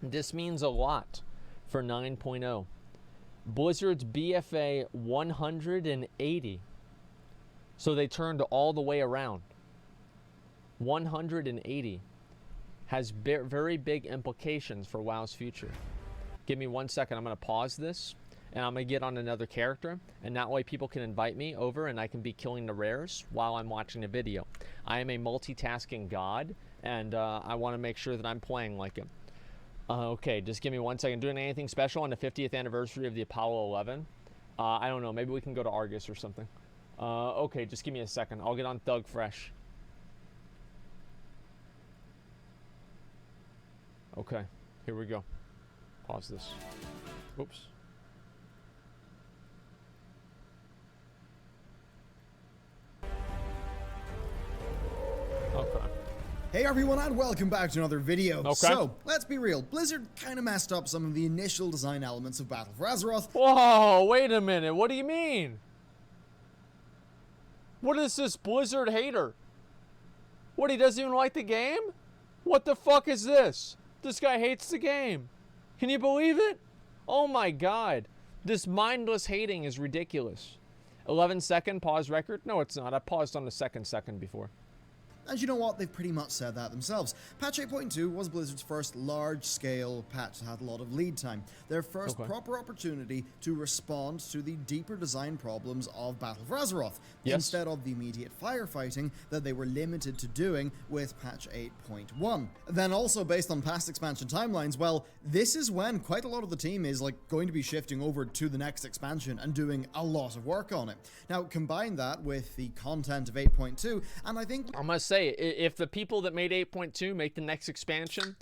This means a lot for 9.0. Blizzard's BFA 180. So they turned all the way around. 180 has very big implications for WoW's future. Give me 1 second. I'm going to pause this, and I'm going to get on another character, and that way people can invite me over, and I can be killing the rares while I'm watching a video. I am a multitasking god, and I want to make sure that I'm playing like him. Okay, just give me 1 second. Doing anything special on the 50th anniversary of the Apollo 11? I don't know. Maybe we can go to Argus or something. Okay, just give me a second. I'll get on Thug Fresh. Okay, here we go. Pause this. Oops. Okay. Hey everyone, and welcome back to another video. Okay. So, let's be real, Blizzard kind of messed up some of the initial design elements of Battle for Azeroth. Whoa, wait a minute. What do you mean? What is this Blizzard hater? What, he doesn't even like the game? What the fuck is this? This guy hates the game. Can you believe it? Oh my god. This mindless hating is ridiculous. 11-second pause record? No, it's not. I paused on the second before. And you know what? They've pretty much said that themselves. Patch 8.2 was Blizzard's first large-scale patch that had a lot of lead time. Their first proper opportunity to respond to the deeper design problems of Battle for Azeroth, instead of the immediate firefighting that they were limited to doing with patch 8.1. Then also, based on past expansion timelines, well, this is when quite a lot of the team is going to be shifting over to the next expansion and doing a lot of work on it. Now, combine that with the content of 8.2, and I think I must say, if the people that made 8.2 make the next expansion,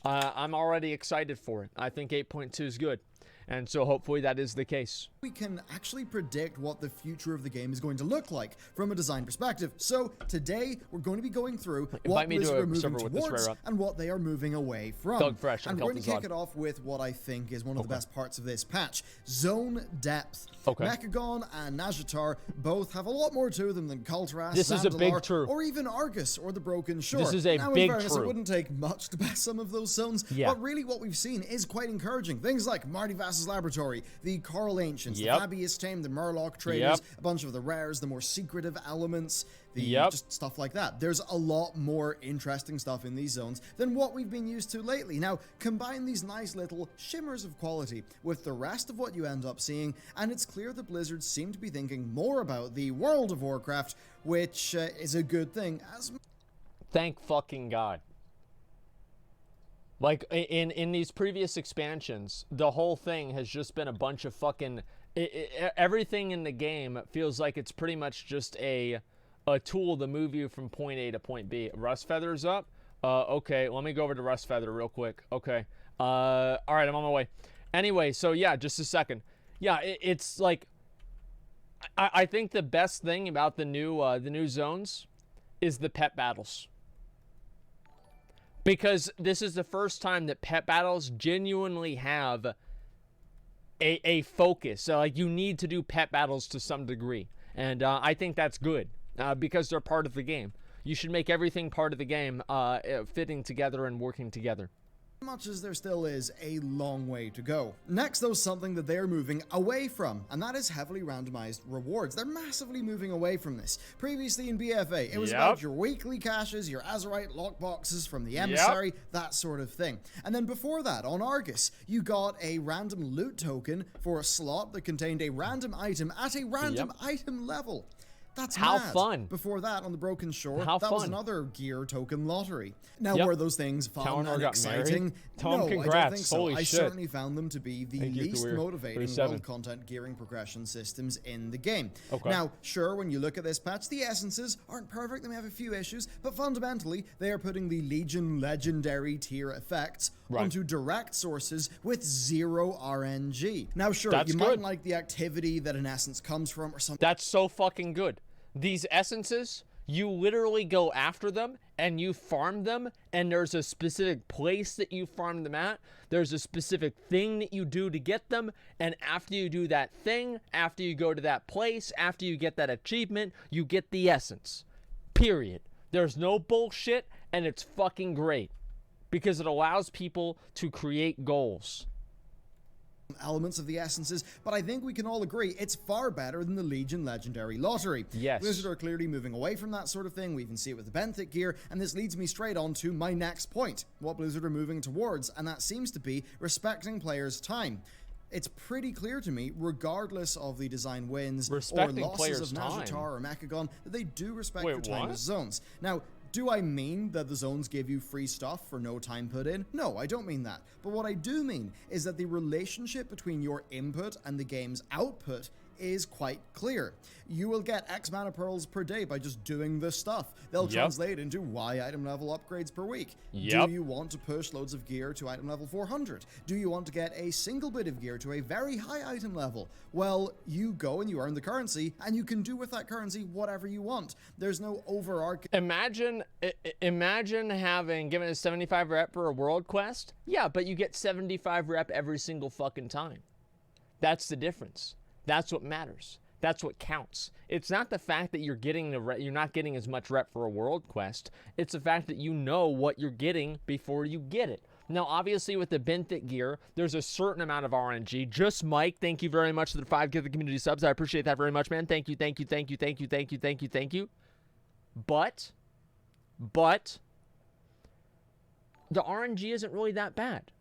I'm already excited for it. I think 8.2 is good. And so hopefully that is the case. We can actually predict what the future of the game is going to look like from a design perspective. So today we're going to be going through what Blizzard are moving towards and what they are moving away from. Thug Fresh, and we're going to kick it off with what I think is one of the best parts of this patch. Zone depth. Mechagon and Nazjatar both have a lot more to them than Kulturas, this is a big true. or even Argus or the Broken Shore. This is a now, big in fairness, true. It wouldn't take much to pass some of those zones, but really what we've seen is quite encouraging. Things like Marty Vass's Laboratory, the Coral Ancients, the Fabius Tame, the Murloc Traders, a bunch of the rares, the more secretive elements, the just stuff like that. There's a lot more interesting stuff in these zones than what we've been used to lately. Now, combine these nice little shimmers of quality with the rest of what you end up seeing, and it's clear that Blizzard seem to be thinking more about the World of Warcraft, which is a good thing. Thank fucking God. Like, in these previous expansions, the whole thing has just been a bunch of fucking... everything in the game feels like it's pretty much just a tool to move you from point A to point B. Rust Feather's up. Okay, let me go over to Rust Feather real quick. Okay. All right, I'm on my way. Anyway, so yeah, just a second. Yeah, it's like... I think the best thing about the new zones is the pet battles. Because this is the first time that pet battles genuinely have a focus. So, like, you need to do pet battles to some degree. And I think that's good because they're part of the game. You should make everything part of the game fitting together and working together. Much as there still is a long way to go. Next, though, something that they're moving away from, and that is heavily randomized rewards. They're massively moving away from this. Previously in BFA, it was about your weekly caches, your Azerite lockboxes from the Emissary, that sort of thing. And then before that, on Argus, you got a random loot token for a slot that contained a random item at a random item level. That's how mad. Fun. Before that, on the Broken Shore, how that fun. was another gear token lottery. Now, were those things fun and exciting? No, congrats. I don't think so. I certainly found them to be the least motivating world content gearing progression systems in the game. Now, sure, when you look at this patch, the essences aren't perfect. They may have a few issues, but fundamentally, they are putting the Legion legendary tier effects onto direct sources with zero RNG. Now, sure, you might like the activity that an essence comes from or something. That's so fucking good. These essences, you literally go after them and you farm them, and there's a specific place that you farm them at. There's a specific thing that you do to get them, and after you do that thing, after you go to that place, after you get that achievement, you get the essence. Period. There's no bullshit, and it's fucking great. because it allows people to create goals. Elements of the essences, but I think we can all agree it's far better than the Legion Legendary Lottery. Yes. Blizzard are clearly moving away from that sort of thing. We even see it with the Benthic gear, and this leads me straight on to my next point, what Blizzard are moving towards, and that seems to be respecting players' time. It's pretty clear to me, regardless of the design wins or losses of Nazjatar or Mechagon, that they do respect your time as zones. Now, do I mean that the zones give you free stuff for no time put in? No, I don't mean that. But what I do mean is that the relationship between your input and the game's output is quite clear. You will get X mana pearls per day by just doing this stuff. They'll translate into Y item level upgrades per week. Do you want to push loads of gear to item level 400? Do you want to get a single bit of gear to a very high item level? Well, you go and you earn the currency, and you can do with that currency whatever you want. There's no overarching... Imagine having given a 75 rep for a world quest. Yeah, but you get 75 rep every single fucking time. That's the difference. That's what matters. That's what counts. It's not the fact that you're not getting as much rep for a world quest. It's the fact that you know what you're getting before you get it. Now, obviously, with the Benthic gear, there's a certain amount of RNG. Just Mike, thank you very much for the 5 Give the Community subs. I appreciate that very much, man. Thank you, thank you, thank you, thank you, thank you, thank you, thank you. But the RNG isn't really that bad.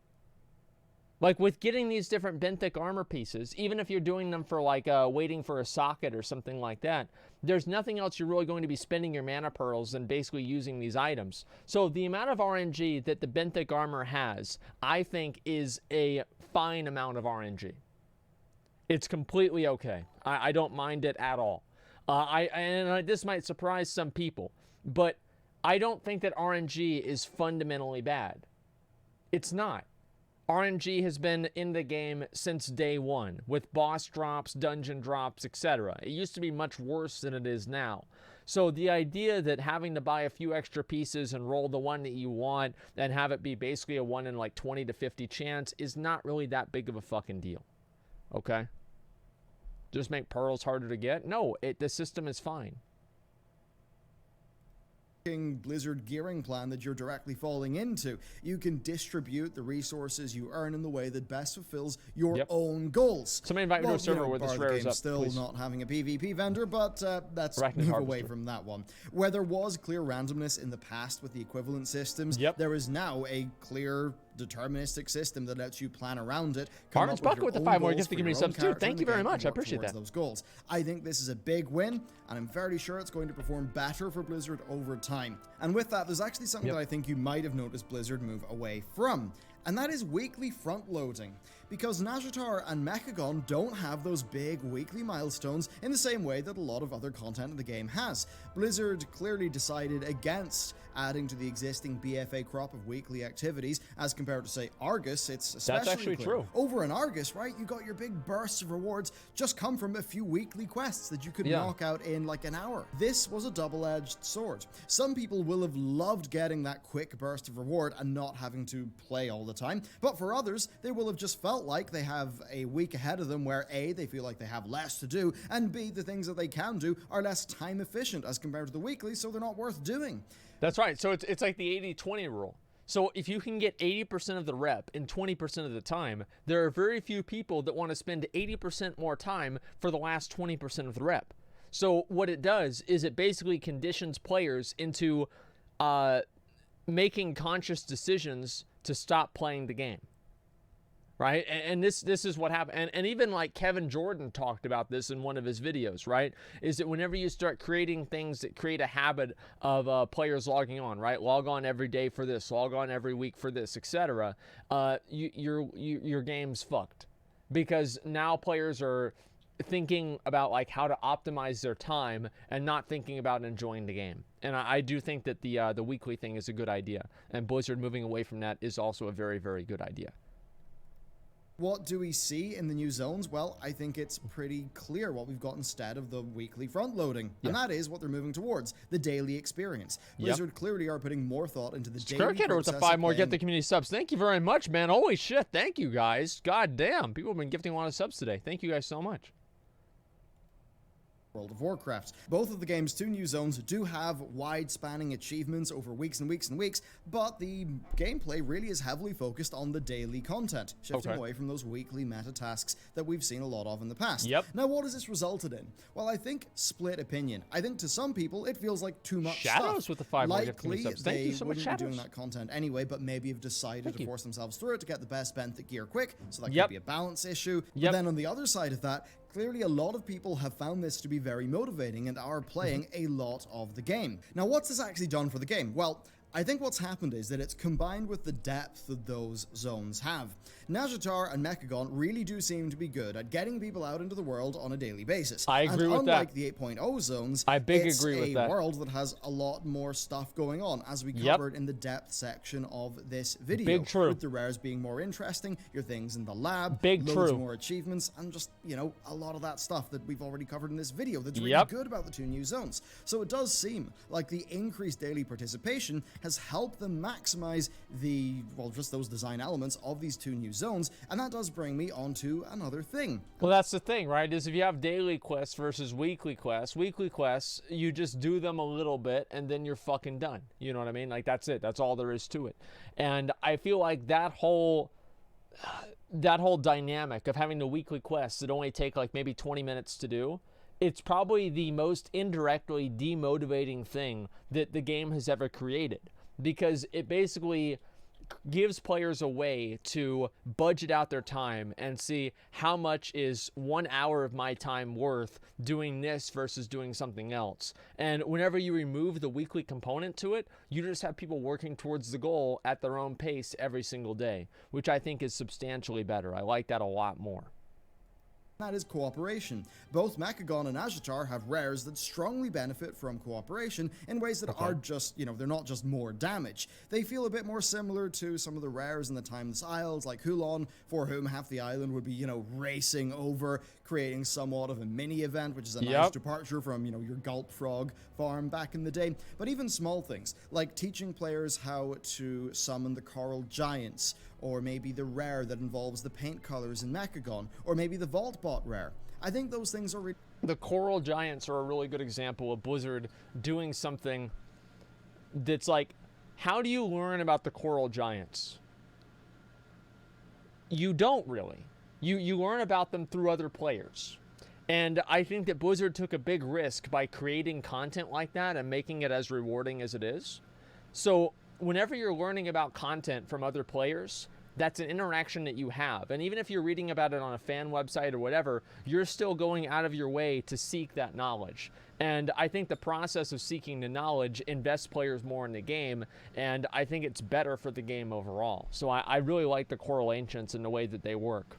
Like with getting these different Benthic armor pieces, even if you're doing them for like waiting for a socket or something like that, there's nothing else you're really going to be spending your mana pearls than basically using these items. So the amount of RNG that the Benthic armor has, I think, is a fine amount of RNG. It's completely okay. I don't mind it at all. This might surprise some people, but I don't think that RNG is fundamentally bad. It's not. RNG has been in the game since day one, with boss drops, dungeon drops, etc. It used to be much worse than it is now. So the idea that having to buy a few extra pieces and roll the one that you want and have it be basically a 1 in like 20 to 50 chance is not really that big of a fucking deal. Okay? Just make pearls harder to get? No, the system is fine. Blizzard gearing plan that you're directly falling into. You can distribute the resources you earn in the way that best fulfills your own goals. Somebody invite me to a server where this rares up, still please. Not having a PvP vendor, but let's move away from that one. Where there was clear randomness in the past with the equivalent systems, there is now a clear deterministic system that lets you plan around it. Carmen's Bucket with the 5 more gifts to give me subs too. Thank you very much. I appreciate that. Those goals. I think this is a big win, and I'm fairly sure it's going to perform better for Blizzard over time. And with that, there's actually something that I think you might have noticed Blizzard move away from, and that is weekly front loading. Because Nazjatar and Mechagon don't have those big weekly milestones in the same way that a lot of other content in the game has. Blizzard clearly decided against adding to the existing BFA crop of weekly activities as compared to, say, Argus. It's especially That's actually clear. true. Over in Argus, right, you got your big bursts of rewards just come from a few weekly quests that you could knock out in like an hour. This was a double-edged sword. Some people will have loved getting that quick burst of reward and not having to play all the time, but for others, they will have just felt like they have a week ahead of them where A, they feel like they have less to do, and B, the things that they can do are less time efficient as compared to the weekly, so they're not worth doing. That's right. So it's like the 80-20 rule. So if you can get 80% of the rep in 20% of the time, there are very few people that want to spend 80% more time for the last 20% of the rep. So what it does is it basically conditions players into making conscious decisions to stop playing the game. Right? And this is what happened. And even like Kevin Jordan talked about this in one of his videos, right? Is that whenever you start creating things that create a habit of players logging on, right? Log on every day for this, log on every week for this, etc. Your game's fucked. Because now players are thinking about like how to optimize their time and not thinking about enjoying the game. And I do think that the weekly thing is a good idea. And Blizzard moving away from that is also a very, very good idea. What do we see in the new zones? Well, I think it's pretty clear what we've got instead of the weekly front loading. And that is what they're moving towards, the daily experience. Blizzard clearly are putting more thought into the daily process. Skirkator with the 5 more Get the Community subs. Thank you very much, man. Holy shit. Thank you, guys. God damn. People have been gifting a lot of subs today. Thank you guys so much. World of Warcraft. Both of the game's 2 new zones do have wide-spanning achievements over weeks and weeks and weeks, but the gameplay really is heavily focused on the daily content, shifting away from those weekly meta tasks that we've seen a lot of in the past. Now, what has this resulted in? Well, I think split opinion. I think to some people it feels like too much Shadows stuff. with the 5 Likely Thank you so much, wouldn't be doing that content anyway, but maybe have decided to force themselves through it to get the best benthic gear quick, so that could be a balance issue. But then on the other side of that, clearly a lot of people have found this to be very motivating and are playing a lot of the game. Now, what's this actually done for the game? Well, I think what's happened is that it's combined with the depth that those zones have. Nazjatar and Mechagon really do seem to be good at getting people out into the world on a daily basis. I agree with unlike that. the 8.0 zones, I it's agree with that. a world that has a lot more stuff going on, as we covered in the depth section of this video. With the rares being more interesting, your things in the lab, loads more achievements, and just, you know, a lot of that stuff that we've already covered in this video that's really good about the 2 new zones. So it does seem like the increased daily participation has helped them maximize the, well, just those design elements of these 2 new zones, and that does bring me on to another thing. Well, that's the thing, right, is if you have daily quests versus weekly quests, you just do them a little bit and then you're fucking done. You know what I mean? Like, that's it. That's all there is to it. And I feel like that whole dynamic of having the weekly quests that only take like maybe 20 minutes to do, it's probably the most indirectly demotivating thing that the game has ever created, because it basically gives players a way to budget out their time and see how much is 1 hour of my time worth doing this versus doing something else. And whenever you remove the weekly component to it, you just have people working towards the goal at their own pace every single day, which I think is substantially better. I like that a lot more. That is cooperation. Both Mechagon and Nazjatar have rares that strongly benefit from cooperation in ways that are just, you know, they're not just more damage. They feel a bit more similar to some of the rares in the Timeless Isles, like Hulon, for whom half the island would be, you know, racing over, creating somewhat of a mini event, which is a nice departure from, you know, your Gulp Frog farm back in the day. But even small things, like teaching players how to summon the Coral Giants, or maybe the rare that involves the paint colors in Mechagon, or maybe the Vault Bot rare. I think those things are... The Coral Giants are a really good example of Blizzard doing something that's like, how do you learn about the Coral Giants? You don't really. You learn about them through other players. And I think that Blizzard took a big risk by creating content like that and making it as rewarding as it is. So whenever you're learning about content from other players, that's an interaction that you have. And even if you're reading about it on a fan website or whatever, you're still going out of your way to seek that knowledge. And I think the process of seeking the knowledge invests players more in the game, and I think it's better for the game overall. So I really like the Coral Ancients and the way that they work.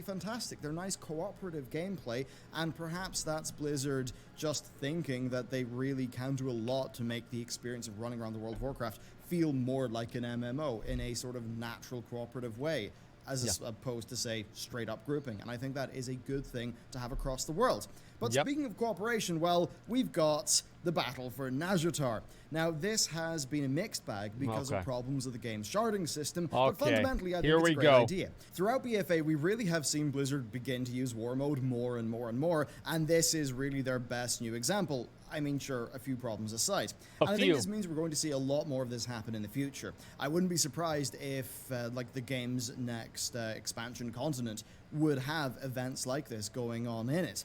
Fantastic. They're nice cooperative gameplay, and perhaps that's Blizzard just thinking that they really can do a lot to make the experience of running around the World of Warcraft feel more like an MMO in a sort of natural cooperative way, as opposed to, say, straight up grouping. And I think that is a good thing to have across the world. But speaking of cooperation, well, we've got the battle for Nazjatar. Now, this has been a mixed bag because of problems with the game's sharding system, but fundamentally, I think it's a great idea. Throughout BFA, we really have seen Blizzard begin to use War Mode more and more and more, and this is really their best new example. I mean, sure, a few problems aside. And I think this means we're going to see a lot more of this happen in the future. I wouldn't be surprised if, like, the game's next expansion continent would have events like this going on in it.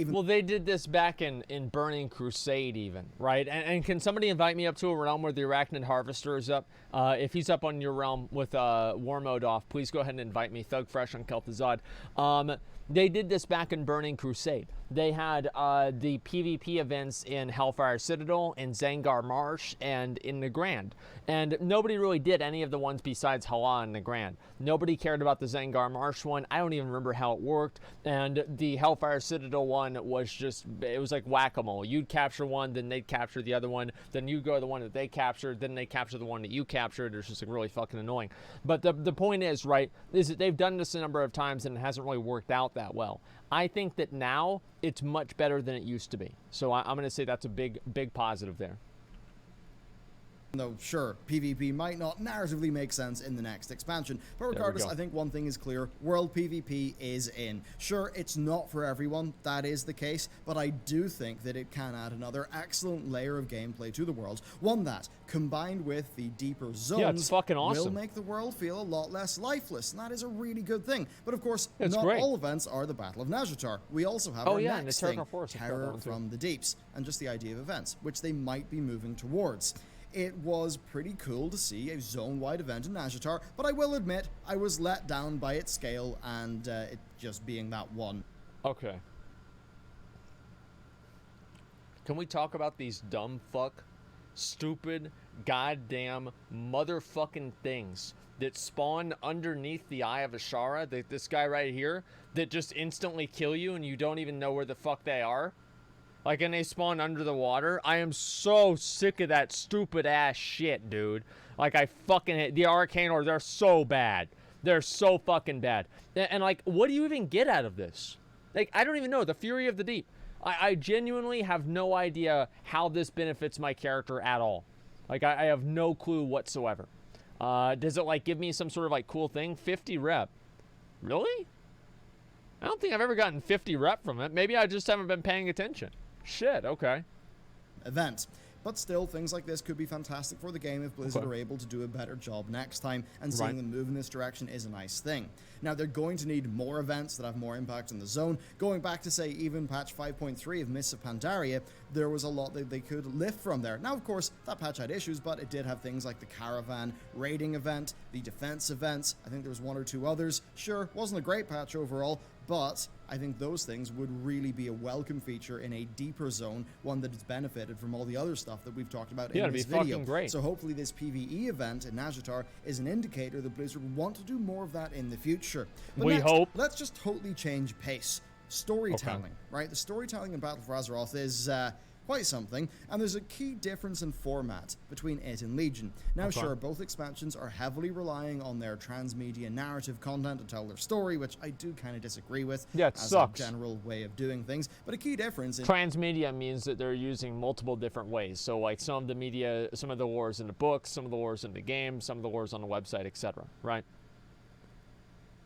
Well, they did this back in Burning Crusade even, right? And can somebody invite me up to a realm where the Arachnid Harvester is up? If he's up on your realm with War Mode off, please go ahead and invite me. Thug Fresh on Kel'Thuzad. They did this back in Burning Crusade. They had the PvP events in Hellfire Citadel, in Zangar Marsh, and in the Grand. And nobody really did any of the ones besides Hala and the Grand. Nobody cared about the Zangar Marsh one. I don't even remember how it worked. And the Hellfire Citadel one was just, it was like whack-a-mole. You'd capture one, then they'd capture the other one, then you go to the one that they captured, then they capture the one that you captured. It's just like really fucking annoying. But the point is, right, is that they've done this a number of times and it hasn't really worked out that well. I think that now it's much better than it used to be. So I'm going to say that's a big positive there. Though, sure, PvP might not narratively make sense in the next expansion. But regardless, I think one thing is clear. World PvP is in. Sure, it's not for everyone. That is the case. But I do think that it can add another excellent layer of gameplay to the world. One that, combined with the deeper zones, it's fucking awesome. will make the world feel a lot less lifeless. And that is a really good thing. But of course, it's not great. all events are the Battle of Nazjatar. We also have our next thing, Terror from the Deeps, and just the idea of events, which they might be moving towards. It was pretty cool to see a zone-wide event in Nazjatar, but I will admit I was let down by its scale and it just being that one. Okay. Can we talk about these dumb fuck, stupid, goddamn, motherfucking things that spawn underneath the Eye of Ashara? This guy right here that just instantly kill you and you don't even know where the fuck they are? Like, and they spawn under the water. I am so sick of that stupid ass shit, dude. Like, I fucking hate the Arcane Ore. They're so bad. They're so fucking bad. And like, what do you even get out of this? Like, I don't even know. The Fury of the Deep. I genuinely have no idea how this benefits my character at all. Like, I have no clue whatsoever. Does it, like, give me some sort of, like, cool thing? 50 rep. Really? I don't think I've ever gotten 50 rep from it. Maybe I just haven't been paying attention. Shit, okay. Event. But still, things like this could be fantastic for the game if Blizzard are able to do a better job next time, and seeing them move in this direction is a nice thing. Now, they're going to need more events that have more impact on the zone. Going back to, say, even patch 5.3 of Mists of Pandaria, there was a lot that they could lift from there. Now, of course, that patch had issues, but it did have things like the Caravan raiding event, the defense events. I think there was one or two others. Sure, wasn't a great patch overall, but I think those things would really be a welcome feature in a deeper zone, one that has benefited from all the other stuff that we've talked about in this video. Great. So hopefully this PvE event in Nazjatar is an indicator that Blizzard will want to do more of that in the future. But we hope. Let's just totally change pace. Storytelling, right? The storytelling in Battle for Azeroth is quite something, and there's a key difference in format between it and Legion. Now, sure, both expansions are heavily relying on their transmedia narrative content to tell their story, which I do kind of disagree with as a general way of doing things, but a key difference in transmedia means that they're using multiple different ways. So, like, some of the media, some of the wars in the books, some of the wars in the game, some of the wars on the website, etc. Right?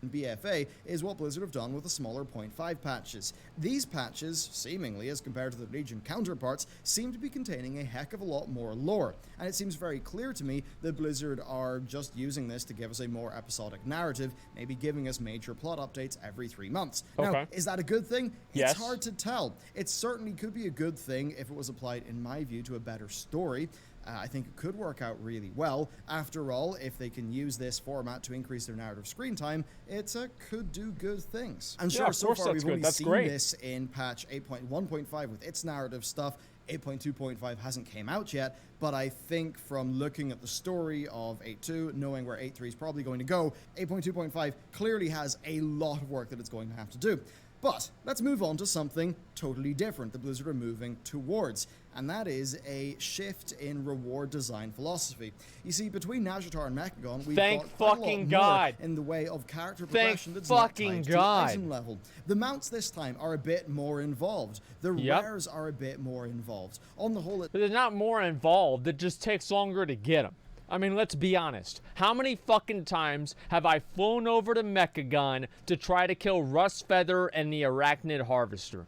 BFA is what Blizzard have done with the smaller 0.5 patches. These patches, seemingly as compared to the Legion counterparts, seem to be containing a heck of a lot more lore, and it seems very clear to me that Blizzard are just using this to give us a more episodic narrative, maybe giving us major plot updates every 3 months. Now, is that a good thing? It's hard to tell. It certainly could be a good thing if it was applied, in my view, to a better story. I think it could work out really well. After all, if they can use this format to increase their narrative screen time, it could do good things. And sure, so far we've only seen this in patch 8.1.5 with its narrative stuff. 8.2.5 hasn't came out yet, but I think from looking at the story of 8.2, knowing where 8.3 is probably going to go, 8.2.5 clearly has a lot of work that it's going to have to do. But let's move on to something totally different that Blizzard are moving towards, and that is a shift in reward design philosophy. You see, between Nazjatar and Mechagon, we've got quite a lot more in the way of character progression that's not tied to item level. The mounts this time are a bit more involved. The rares are a bit more involved. On the whole, they're not more involved. It just takes longer to get them. I mean, let's be honest. How many fucking times have I flown over to Mechagon to try to kill Rustfeather and the Arachnid Harvester?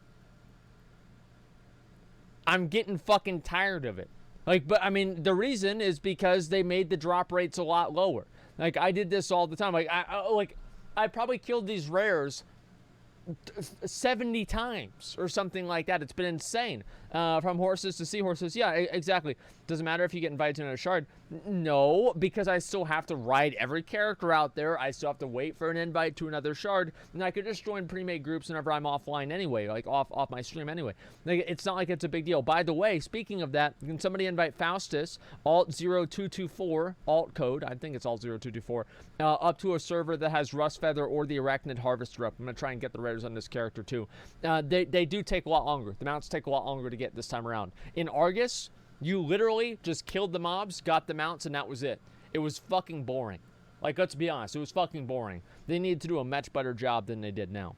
I'm getting fucking tired of it. Like, but I mean, the reason is because they made the drop rates a lot lower. Like, I did this all the time. Like, I probably killed these rares 70 times or something like that. It's been insane. From horses to seahorses. Yeah, exactly. Doesn't matter if you get invited to another shard. No, because I still have to ride every character out there. I still have to wait for an invite to another shard, and I could just join pre-made groups whenever I'm offline anyway, like off my stream anyway. Like, it's not like it's a big deal. By the way, speaking of that, can somebody invite Faustus, alt0224, alt code, I think it's alt0224, up to a server that has Rustfeather or the Arachnid Harvester up. I'm going to try and get the rares on this character too. They do take a lot longer. The mounts take a lot longer to get this time around. In Argus, you literally just killed the mobs, got the mounts, and that was it. It was fucking boring. Like, let's be honest, it was fucking boring. They needed to do a much better job than they did now.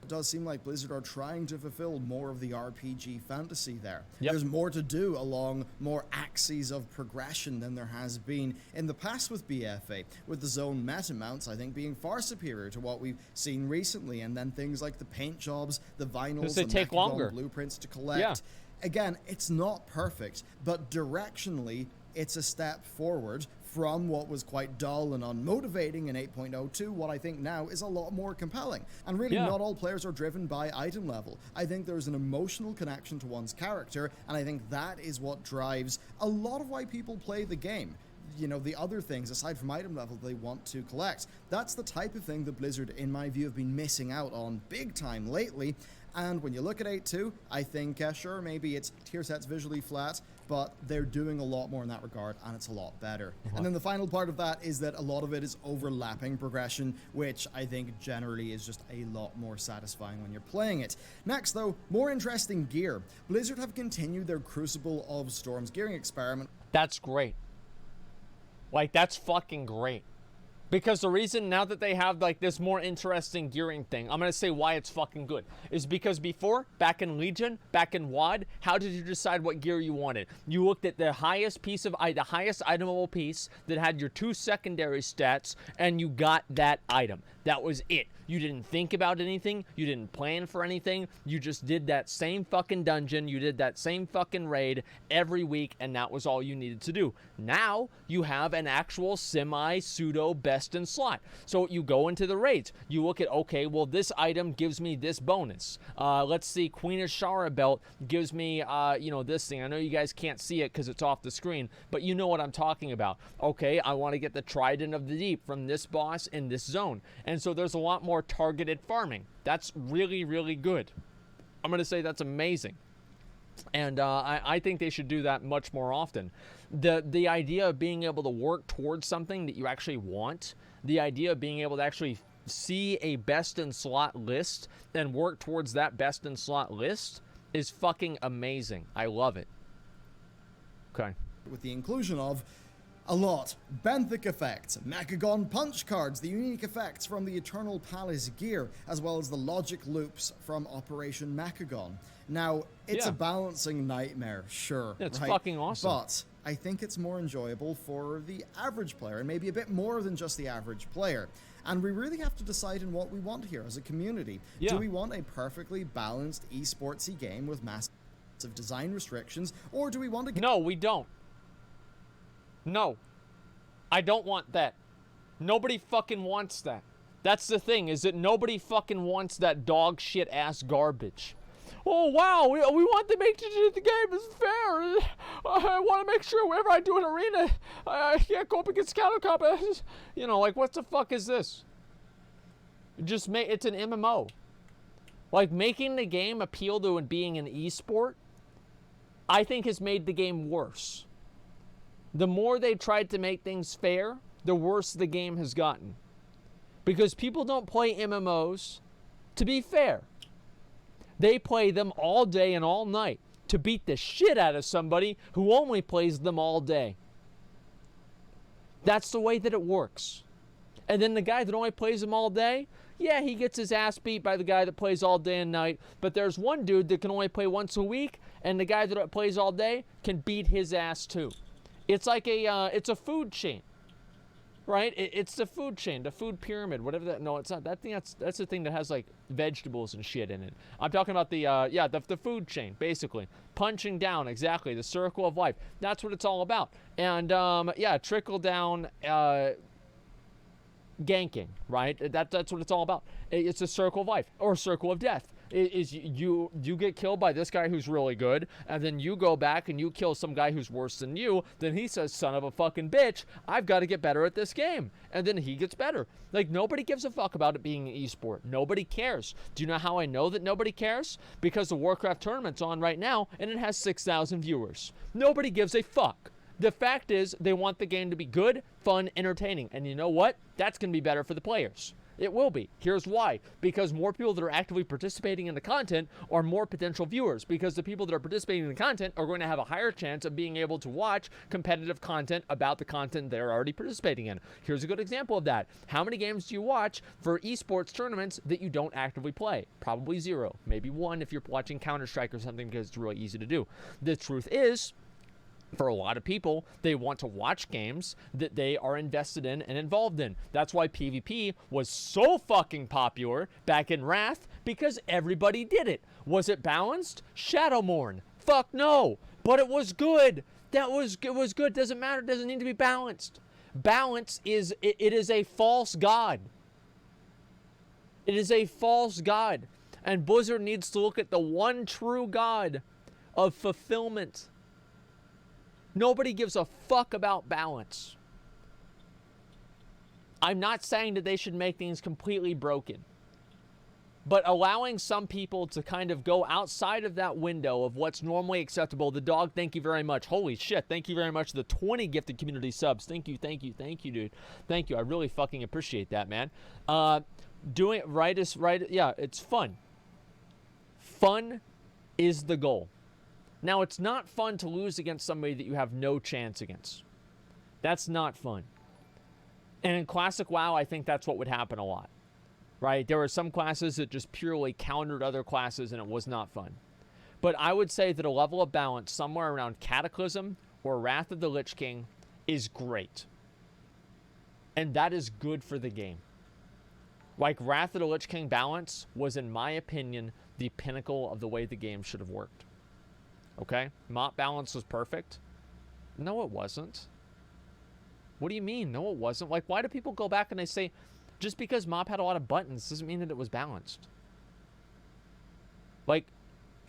It does seem like Blizzard are trying to fulfill more of the RPG fantasy there. Yep. There's more to do along more axes of progression than there has been in the past with BFA, with the zone meta mounts, I think, being far superior to what we've seen recently, and then things like the paint jobs, the vinyls, the take longer blueprints to collect. Yeah. Again, it's not perfect, but directionally, it's a step forward from what was quite dull and unmotivating in 8.0 to what I think now is a lot more compelling. And really, not all players are driven by item level. I think there's an emotional connection to one's character, and I think that is what drives a lot of why people play the game. You know, the other things, aside from item level, they want to collect. That's the type of thing that Blizzard, in my view, have been missing out on big time lately. And when you look at 8.2, I think, sure, maybe it's tier sets visually flat, but they're doing a lot more in that regard, and it's a lot better. And then the final part of that is that a lot of it is overlapping progression, which I think generally is just a lot more satisfying when you're playing it. Next, though, more interesting gear. Blizzard have continued their Crucible of Storms gearing experiment. That's great. Like, that's fucking great. Because the reason now that they have like this more interesting gearing thing, I'm gonna say why it's fucking good, is because before, back in Legion, back in WoD, how did you decide what gear you wanted? You looked at the highest piece of the highest itemable piece that had your 2 secondary stats, and you got that item. That was it. You didn't think about anything. You didn't plan for anything. You just did that same fucking dungeon. You did that same fucking raid every week, and that was all you needed to do. Now, you have an actual semi-pseudo best in slot. So you go into the raids. You look at, okay, well, this item gives me this bonus. Let's see, Queen Ashara belt gives me, you know, this thing. I know you guys can't see it because it's off the screen, but you know what I'm talking about. Okay, I want to get the Trident of the Deep from this boss in this zone. And so there's a lot more targeted farming. That's really, really good. I'm going to say that's amazing. And I think they should do that much more often. The idea of being able to work towards something that you actually want, the idea of being able to actually see a best in slot list and work towards that best in slot list is fucking amazing. I love it. Okay. With the inclusion of a lot. Benthic effects, Mechagon punch cards, the unique effects from the Eternal Palace gear, as well as the logic loops from Operation Mechagon. Now, it's a balancing nightmare, sure. It's fucking awesome. But I think it's more enjoyable for the average player, and maybe a bit more than just the average player. And we really have to decide on what we want here as a community. Do we want a perfectly balanced esportsy game with massive design restrictions, or do we want a game? No, we don't. No, I don't want that. Nobody fucking wants that. That's the thing, is that nobody fucking wants that dog shit ass garbage. Oh wow, we want to make sure the game is fair. I want to make sure whenever I do an arena, I can't go up against counter combat. You know, like, what the fuck is this? It's an MMO. Like, making the game appeal to it being an esport, I think has made the game worse. The more they tried to make things fair, the worse the game has gotten. Because people don't play MMOs to be fair. They play them all day and all night to beat the shit out of somebody who only plays them all day. That's the way that it works. And then the guy that only plays them all day, yeah, he gets his ass beat by the guy that plays all day and night. But there's one dude that can only play once a week, and the guy that plays all day can beat his ass too. It's like it's a food chain, right? It's the food chain, the food pyramid, whatever that. No, it's not. That's the thing that has like vegetables and shit in it. I'm talking about the food chain, basically. Punching down, exactly, the circle of life. That's what it's all about. And trickle down ganking, right? That's what it's all about. It's a circle of life or circle of death. Is you get killed by this guy who's really good, and then you go back and you kill some guy who's worse than you. Then he says, son of a fucking bitch, I've got to get better at this game. And then he gets better. Like, nobody gives a fuck about it being an esport. Nobody cares. Do you know how I know that nobody cares? Because the Warcraft tournament's on right now, and it has 6,000 viewers. Nobody gives a fuck. The fact is, they want the game to be good, fun, entertaining. And you know what? That's going to be better for the players. It will be. Here's why. Because more people that are actively participating in the content are more potential viewers. Because the people that are participating in the content are going to have a higher chance of being able to watch competitive content about the content they're already participating in. Here's a good example of that. How many games do you watch for esports tournaments that you don't actively play? Probably 0. Maybe 1 if you're watching Counter-Strike or something, because it's really easy to do. The truth is, for a lot of people, they want to watch games that they are invested in and involved in. That's why PvP was so fucking popular back in Wrath, because everybody did it. Was it balanced? Shadowmourne. Fuck no. But it was good. It was good. Doesn't matter. It doesn't need to be balanced. Balance is, it is a false god. It is a false god. And Blizzard needs to look at the one true god of fulfillment. Nobody gives a fuck about balance. I'm not saying that they should make things completely broken. But allowing some people to kind of go outside of that window of what's normally acceptable. The dog, thank you very much. Holy shit, thank you very much. The 20 gifted community subs. Thank you, dude. Thank you. I really fucking appreciate that, man. Doing it right is right. Yeah, it's fun. Fun is the goal. Now, it's not fun to lose against somebody that you have no chance against. That's not fun. And in Classic WoW, I think that's what would happen a lot. Right? There were some classes that just purely countered other classes, and it was not fun. But I would say that a level of balance somewhere around Cataclysm or Wrath of the Lich King is great. And that is good for the game. Like, Wrath of the Lich King balance was, in my opinion, the pinnacle of the way the game should have worked. Okay? Mop balance was perfect. No, it wasn't. What do you mean? No, it wasn't. Like, why do people go back and they say, just because Mop had a lot of buttons doesn't mean that it was balanced? Like,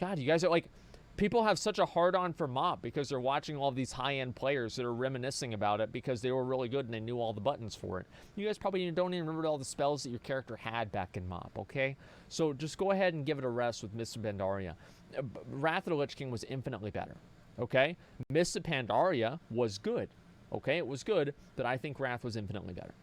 God, you guys are like, people have such a hard-on for Mop because they're watching all of these high-end players that are reminiscing about it because they were really good and they knew all the buttons for it. You guys probably don't even remember all the spells that your character had back in Mop, okay? So just go ahead and give it a rest with Mr. Pandaria. Wrath of the Lich King was infinitely better, okay? Mr. Pandaria was good, okay? It was good, but I think Wrath was infinitely better.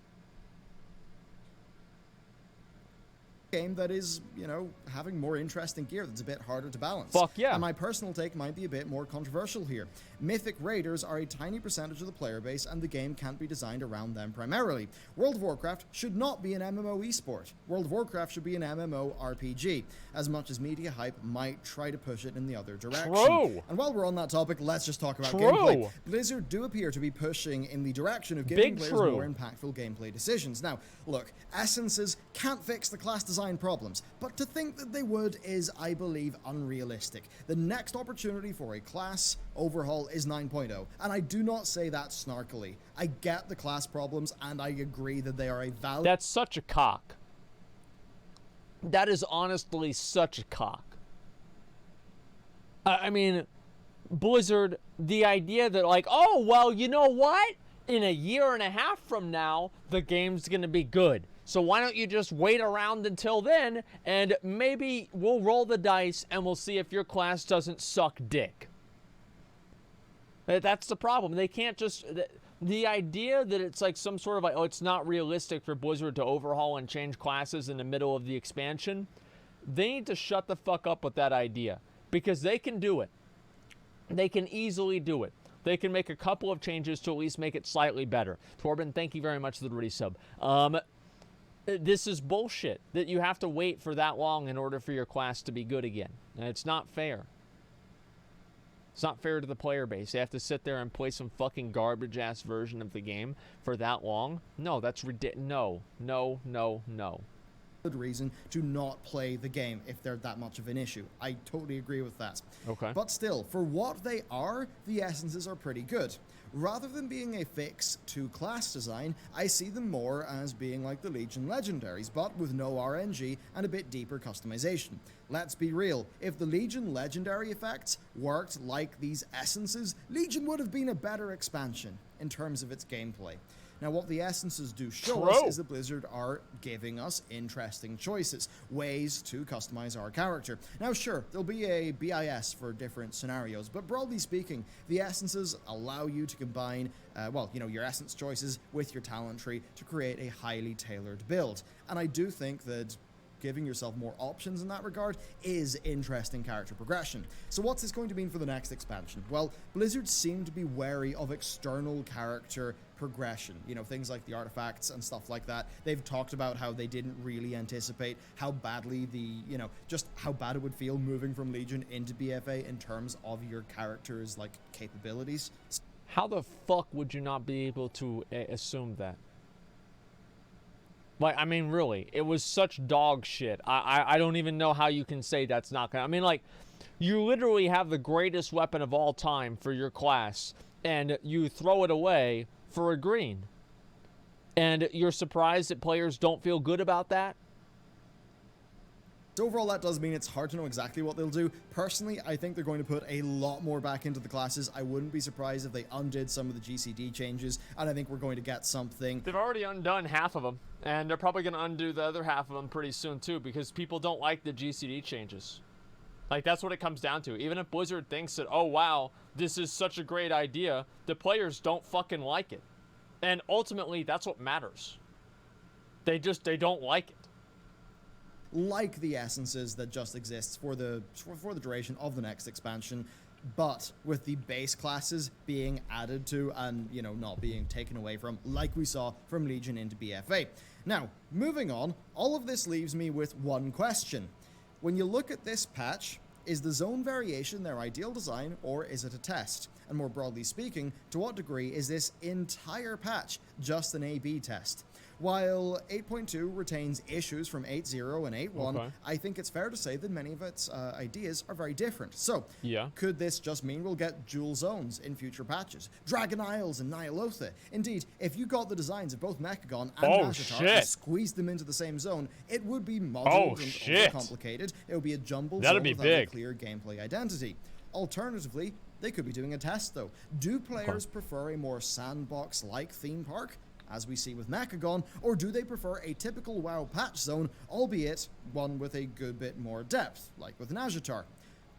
Game that is, you know, having more interesting gear that's a bit harder to balance. Fuck yeah. And my personal take might be a bit more controversial here. Mythic Raiders are a tiny percentage of the player base, and the game can't be designed around them primarily. World of Warcraft should not be an MMO esport. World of Warcraft should be an MMO RPG, as much as media hype might try to push it in the other direction. True. And while we're on that topic, let's just talk about True. gameplay. Blizzard do appear to be pushing in the direction of giving Big players true. more impactful gameplay decisions. Now, look, essences can't fix the class design problems, but to think that they would is, I believe, unrealistic. The next opportunity for a class overhaul is 9.0, and I do not say that snarkily. I get the class problems, and I agree that they are a valid... That's such a cock. That is honestly such a cock. I mean, Blizzard, the idea that like, oh, well, you know what? In a year and a half from now, the game's going to be good. So why don't you just wait around until then, and maybe we'll roll the dice and we'll see if your class doesn't suck dick. That's the problem. They can't just... The idea that it's like some sort of like, oh, it's not realistic for Blizzard to overhaul and change classes in the middle of the expansion, they need to shut the fuck up with that idea. Because they can do it. They can easily do it. They can make a couple of changes to at least make it slightly better. Torben, thank you very much for the Rudy sub. This is bullshit that you have to wait for that long in order for your class to be good again. And it's not fair. It's not fair to the player base. They have to sit there and play some fucking garbage-ass version of the game for that long. No, that's ridiculous. No, no, no, no. Good reason to not play the game if they're that much of an issue. I totally agree with that. Okay. But still, for what they are, the essences are pretty good. Rather than being a fix to class design, I see them more as being like the Legion Legendaries, but with no RNG and a bit deeper customization. Let's be real, if the Legion Legendary effects worked like these essences, Legion would have been a better expansion in terms of its gameplay. Now, what the essences do show us is that Blizzard are giving us interesting choices, ways to customize our character. Now, sure, there'll be a BIS for different scenarios, but broadly speaking, the essences allow you to combine, your essence choices with your talent tree to create a highly tailored build. And I do think that giving yourself more options in that regard is interesting character progression. So what's this going to mean for the next expansion? Well, Blizzard seem to be wary of external character progression, things like the artifacts and stuff like that. They've talked about how they didn't really anticipate how badly just how bad it would feel moving from Legion into BFA in terms of your character's capabilities. How the fuck would you not be able to assume that? I mean, really, it was such dog shit. I don't even know how you can say that's not gonna. I mean, you literally have the greatest weapon of all time for your class, and you throw it away for a green. And you're surprised that players don't feel good about that? So overall, that does mean it's hard to know exactly what they'll do. Personally, I think they're going to put a lot more back into the classes. I wouldn't be surprised if they undid some of the GCD changes, and I think we're going to get something. They've already undone half of them, and they're probably going to undo the other half of them pretty soon too, because people don't like the GCD changes. That's what it comes down to. Even if Blizzard thinks that, oh wow, this is such a great idea, the players don't fucking like it. And ultimately, that's what matters. They don't like it. Like the essences that just exists for the duration of the next expansion, but with the base classes being added to and, not being taken away from, like we saw from Legion into BFA. Now, moving on, all of this leaves me with one question. When you look at this patch, is the zone variation their ideal design, or is it a test? And more broadly speaking, to what degree is this entire patch just an A/B test? While 8.2 retains issues from 8.0 and 8.1, I think it's fair to say that many of its ideas are very different. So, could this just mean we'll get dual zones in future patches? Dragon Isles and Nyalotha. Indeed, if you got the designs of both Mechagon and Nashatar and squeezed them into the same zone, it would be modeled and overcomplicated. It would be a jumbled zone without a clear gameplay identity. Alternatively, they could be doing a test, though. Do players prefer a more sandbox-like theme park, as we see with Mechagon, or do they prefer a typical WoW patch zone, albeit one with a good bit more depth, like with Nashatar?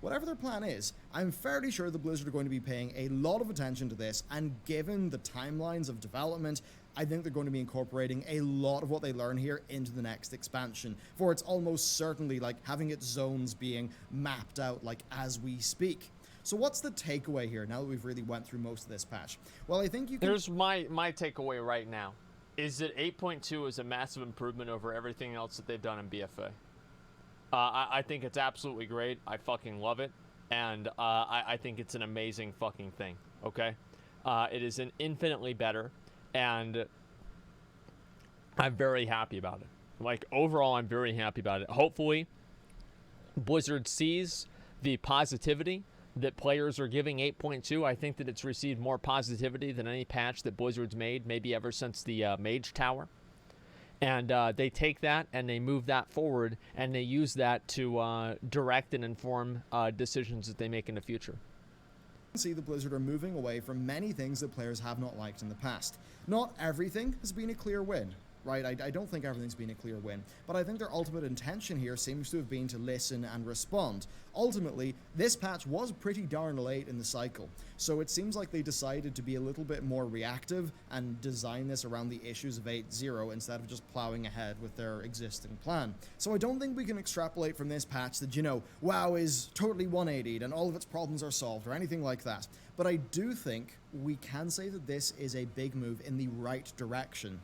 Whatever their plan is, I'm fairly sure the Blizzard are going to be paying a lot of attention to this, and given the timelines of development, I think they're going to be incorporating a lot of what they learn here into the next expansion, for it's almost certainly having its zones being mapped out as we speak. So what's the takeaway here now that we've really went through most of this patch? Well, I think you can... Here's my takeaway right now, is that 8.2 is a massive improvement over everything else that they've done in BFA. I think it's absolutely great. I fucking love it. And I think it's an amazing fucking thing, okay? It is infinitely better, and I'm very happy about it. Overall, I'm very happy about it. Hopefully, Blizzard sees the positivity that players are giving 8.2. I think that it's received more positivity than any patch that Blizzard's made, maybe ever since the Mage Tower. And they take that and they move that forward, and they use that to direct and inform decisions that they make in the future. See, the Blizzard are moving away from many things that players have not liked in the past. Not everything has been a clear win. Right, I don't think everything's been a clear win, but I think their ultimate intention here seems to have been to listen and respond. Ultimately, this patch was pretty darn late in the cycle, so it seems like they decided to be a little bit more reactive and design this around the issues of 8.0 instead of just plowing ahead with their existing plan. So I don't think we can extrapolate from this patch that, WoW is totally 180'd and all of its problems are solved or anything like that, but I do think we can say that this is a big move in the right direction.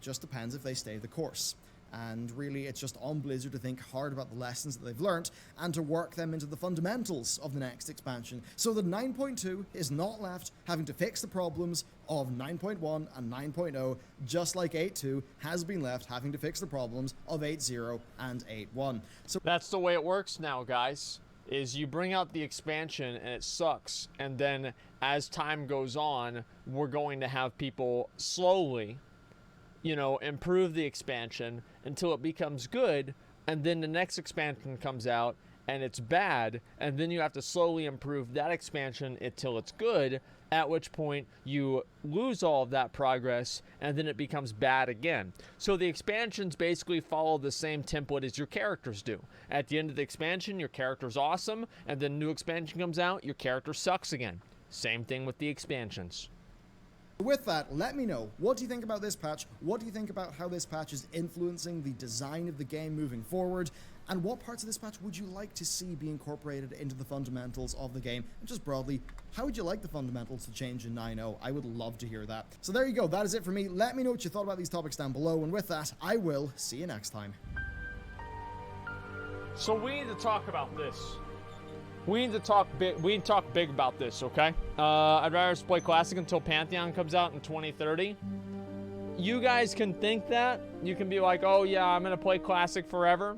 Just depends if they stay the course. And really, it's just on Blizzard to think hard about the lessons that they've learnt and to work them into the fundamentals of the next expansion, so that 9.2 is not left having to fix the problems of 9.1 and 9.0, just like 8.2 has been left having to fix the problems of 8.0 and 8.1. So that's the way it works now, guys, is you bring out the expansion and it sucks, and then as time goes on, we're going to have people slowly improve the expansion until it becomes good, and then the next expansion comes out and it's bad, and then you have to slowly improve that expansion until it's good, at which point you lose all of that progress and then it becomes bad again. So the expansions basically follow the same template as your characters do. At the end of the expansion, your character's awesome, and then a new expansion comes out, your character sucks again. Same thing with the expansions. With that, let me know, what do you think about this patch? What do you think about how this patch is influencing the design of the game moving forward? And what parts of this patch would you like to see be incorporated into the fundamentals of the game? And just broadly, how would you like the fundamentals to change in 9.0? I would love to hear that. So there you go, that is it for me. Let me know what you thought about these topics down below, and with that, I will see you next time. So we need to talk about this. We need to talk big about this, okay? I'd rather just play Classic until Pantheon comes out in 2030. You guys can think that. You can be like, oh yeah, I'm gonna play Classic forever.